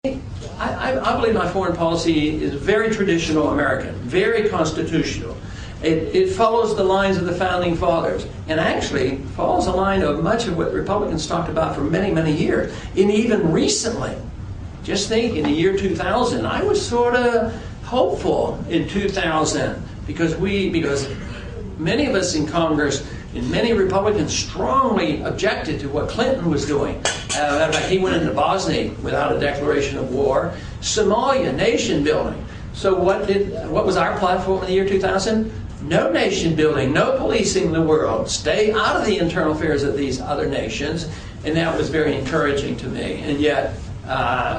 I believe my foreign policy is very traditional American, very constitutional. It follows the lines of the Founding Fathers, and actually follows the line of much of what Republicans talked about for many, many years. And even recently, just think in the year 2000, I was sort of hopeful in 2000 because many of us in Congress and many Republicans strongly objected to what Clinton was doing. He went into Bosnia without a declaration of war. Somalia, nation building. So what was our platform in the year 2000? No nation building, no policing the world. Stay out of the internal affairs of these other nations. And that was very encouraging to me. And yet,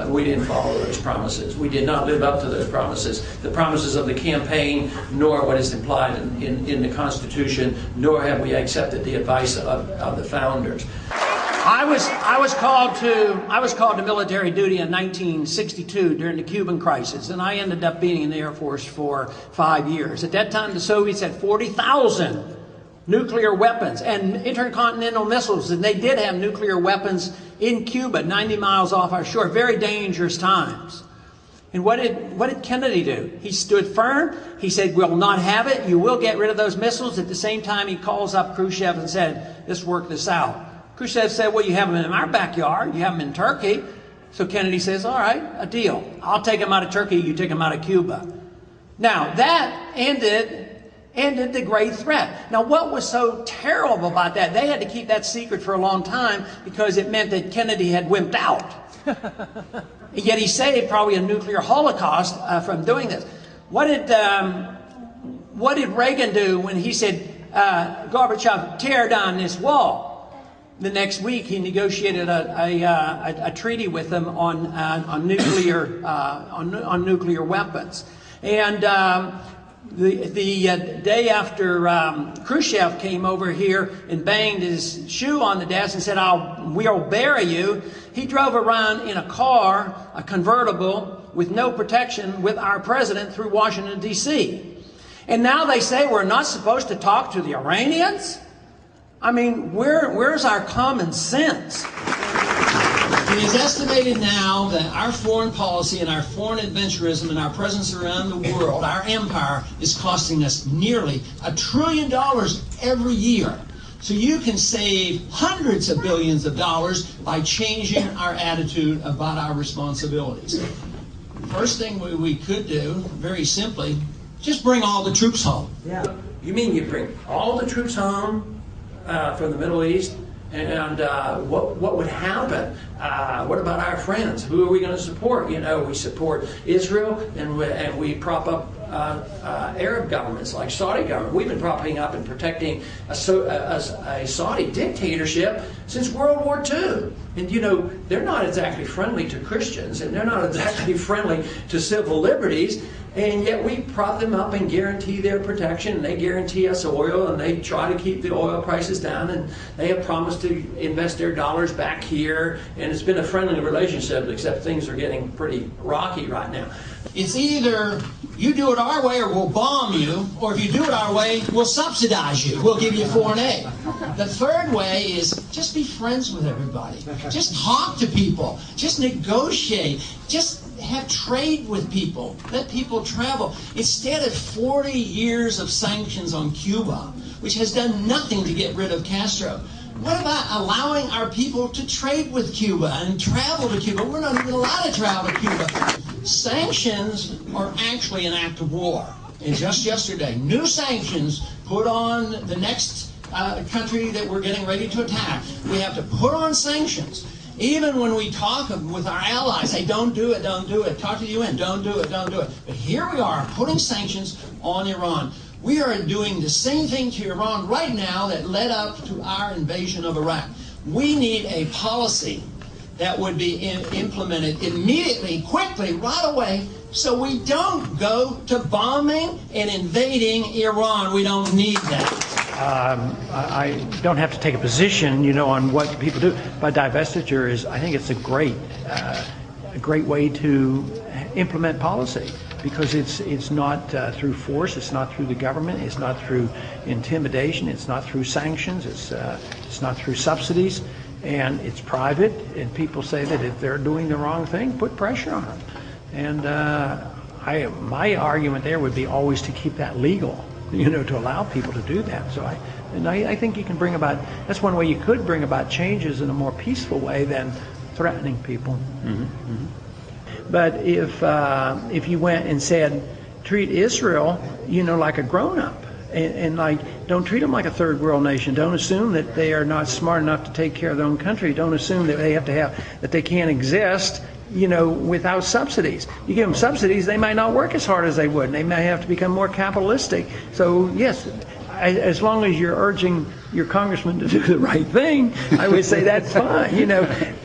we didn't follow those promises. We did not live up to those promises. The promises of the campaign, nor what is implied in the Constitution, nor have we accepted the advice of the founders. I was called to military duty in 1962 during the Cuban crisis, and I ended up being in the Air Force for 5 years. At that time, the Soviets had 40,000 nuclear weapons and intercontinental missiles, and they did have nuclear weapons in Cuba, 90 miles off our shore. Very dangerous times. And what did Kennedy do? He stood firm. He said, "We'll not have it. You will get rid of those missiles." At the same time, he calls up Khrushchev and said, "Let's work this out." Khrushchev said, "Well, you have them in our backyard. You have them in Turkey." So Kennedy says, "All right, a deal. I'll take them out of Turkey. You take them out of Cuba." Now, that ended the great threat. Now, what was so terrible about that? They had to keep that secret for a long time because it meant that Kennedy had wimped out. Yet he saved probably a nuclear holocaust from doing this. What did Reagan do when he said, Gorbachev, tear down this wall? The next week, he negotiated a treaty with them on nuclear weapons. And the day after Khrushchev came over here and banged his shoe on the desk and said, "We'll bury you," he drove around in a car, a convertible, with no protection, with our president through Washington, D.C. And now they say we're not supposed to talk to the Iranians? I mean, where's our common sense? It is estimated now that our foreign policy and our foreign adventurism and our presence around the world, our empire, is costing us nearly $1 trillion every year. So you can save hundreds of billions of dollars by changing our attitude about our responsibilities. First thing we could do, very simply, just bring all the troops home. Yeah. You mean you bring all the troops home from the Middle East? And what would happen? What about our friends? Who are we going to support? You know, we support Israel, and we prop up Arab governments like Saudi government. We've been propping up and protecting a Saudi dictatorship since World War II. And you know, they're not exactly friendly to Christians, and they're not exactly friendly to civil liberties. And yet we prop them up and guarantee their protection, and they guarantee us oil, and they try to keep the oil prices down, and they have promised to invest their dollars back here, and it's been a friendly relationship, except things are getting pretty rocky right now. It's either you do it our way or we'll bomb you, or if you do it our way, we'll subsidize you. We'll give you foreign aid. The third way is just be friends with everybody. Just talk to people. Just negotiate. Just have trade with people. Let people travel. Instead of 40 years of sanctions on Cuba, which has done nothing to get rid of Castro, what about allowing our people to trade with Cuba and travel to Cuba? We're not even allowed to travel to Cuba. Sanctions are actually an act of war. And just yesterday, new sanctions put on the next country that we're getting ready to attack. We have to put on sanctions. Even when we talk with our allies, say, don't do it, don't do it. Talk to the UN, don't do it, don't do it. But here we are putting sanctions on Iran. We are doing the same thing to Iran right now that led up to our invasion of Iraq. We need a policy that would be implemented immediately, quickly, right away, so we don't go to bombing and invading Iran. We don't need that. I don't have to take a position, you know, on what people do, but divestiture is, I think it's a great way to implement policy, because it's not through force, it's not through the government, it's not through intimidation, it's not through sanctions, it's not through subsidies. And it's private, and people say that if they're doing the wrong thing, put pressure on them. And my argument there would be always to keep that legal, to allow people to do that. So I think you can bring about, that's one way you could bring about changes in a more peaceful way than threatening people. Mm-hmm. Mm-hmm. But if you went and said, treat Israel, like a grown-up, and like, don't treat them like a third world nation. Don't assume that they are not smart enough to take care of their own country. Don't assume that that they can't exist, without subsidies. You give them subsidies, they might not work as hard as they would, and they may have to become more capitalistic. So yes, as long as you're urging your congressman to do the right thing, I would say that's fine.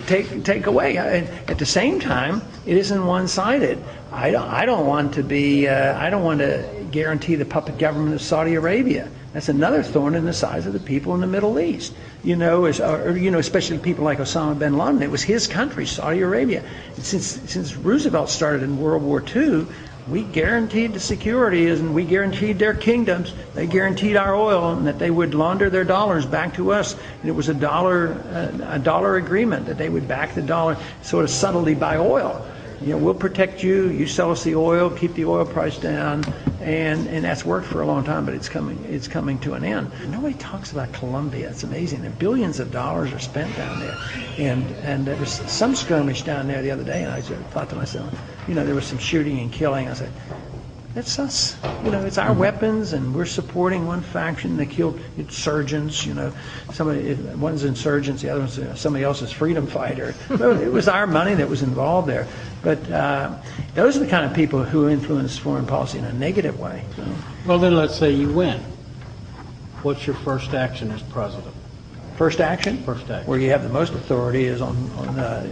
Take away. At the same time, it isn't one-sided. I don't want to guarantee the puppet government of Saudi Arabia. That's another thorn in the sides of the people in the Middle East. Especially people like Osama bin Laden. It was his country, Saudi Arabia. Since Roosevelt started in World War II, we guaranteed the security, and we guaranteed their kingdoms. They guaranteed our oil, and that they would launder their dollars back to us. And it was a dollar agreement that they would back the dollar, sort of subtly buy oil. We'll protect you. You sell us the oil, keep the oil price down, and that's worked for a long time. But it's coming to an end. Nobody talks about Colombia. It's amazing. And billions of dollars are spent down there, and there was some skirmish down there the other day, and I thought to myself, there was some shooting and killing. I said, that's us. It's our weapons, and we're supporting one faction. They killed insurgents. One's insurgents, the other one's somebody else's freedom fighter. It was our money that was involved there. But those are the kind of people who influence foreign policy in a negative way. So. Well, then let's say you win. What's your first action as president? First action? First action. Where you have the most authority is on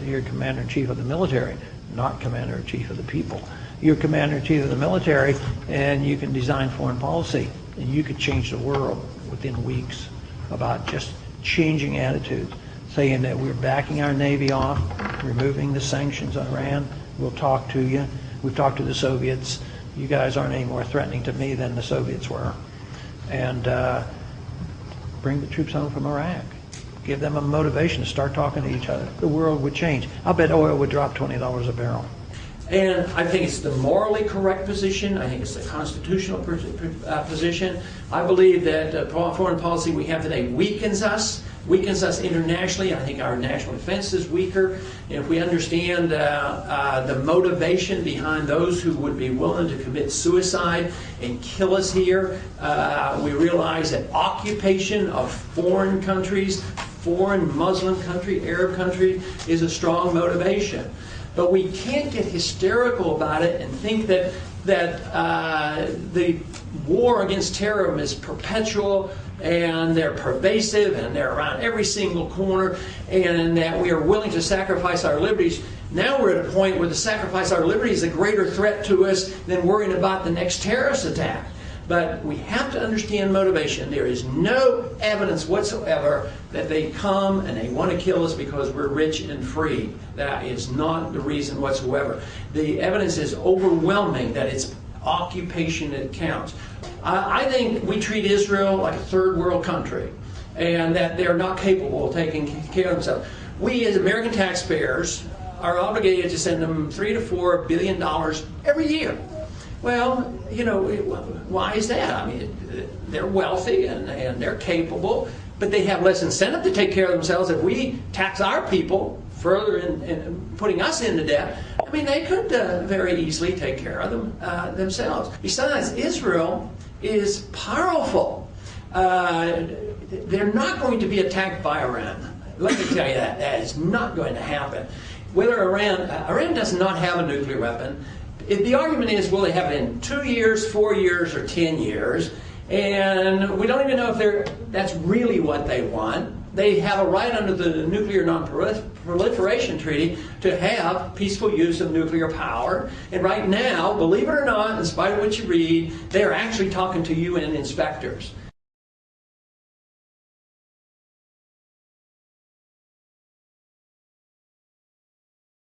your commander-in-chief of the military, not commander-in-chief of the people. You're commander-in-chief of the military, and you can design foreign policy, and you could change the world within weeks about just changing attitudes, saying that we're backing our Navy off, removing the sanctions on Iran. We'll talk to you. We've talked to the Soviets. You guys aren't any more threatening to me than the Soviets were. And bring the troops home from Iraq. Give them a motivation to start talking to each other. The world would change. I'll bet oil would drop $20 a barrel. And I think it's the morally correct position. I think it's the constitutional position. I believe that foreign policy we have today weakens us internationally. I think our national defense is weaker. And if we understand the motivation behind those who would be willing to commit suicide and kill us here, we realize that occupation of foreign countries, foreign Muslim country, Arab country, is a strong motivation. But we can't get hysterical about it and think that the war against terrorism is perpetual and they're pervasive and they're around every single corner and that we are willing to sacrifice our liberties. Now we're at a point where the sacrifice of our liberties is a greater threat to us than worrying about the next terrorist attack. But we have to understand motivation. There is no evidence whatsoever that they come and they want to kill us because we're rich and free. That is not the reason whatsoever. The evidence is overwhelming that it's occupation that counts. I think we treat Israel like a third world country and that they're not capable of taking care of themselves. We as American taxpayers are obligated to send them $3 to $4 billion every year. Well, why is that? I mean, they're wealthy and they're capable, but they have less incentive to take care of themselves. If we tax our people further in putting us into debt, I mean, they could very easily take care of themselves. Besides, Israel is powerful. They're not going to be attacked by Iran. Let me tell you that. That is not going to happen. Whether Iran does not have a nuclear weapon. The argument is, will they have it in 2 years, 4 years, or 10 years? And we don't even know if that's really what they want. They have a right under the Nuclear Non-Proliferation Treaty to have peaceful use of nuclear power. And right now, believe it or not, in spite of what you read, they're actually talking to UN inspectors.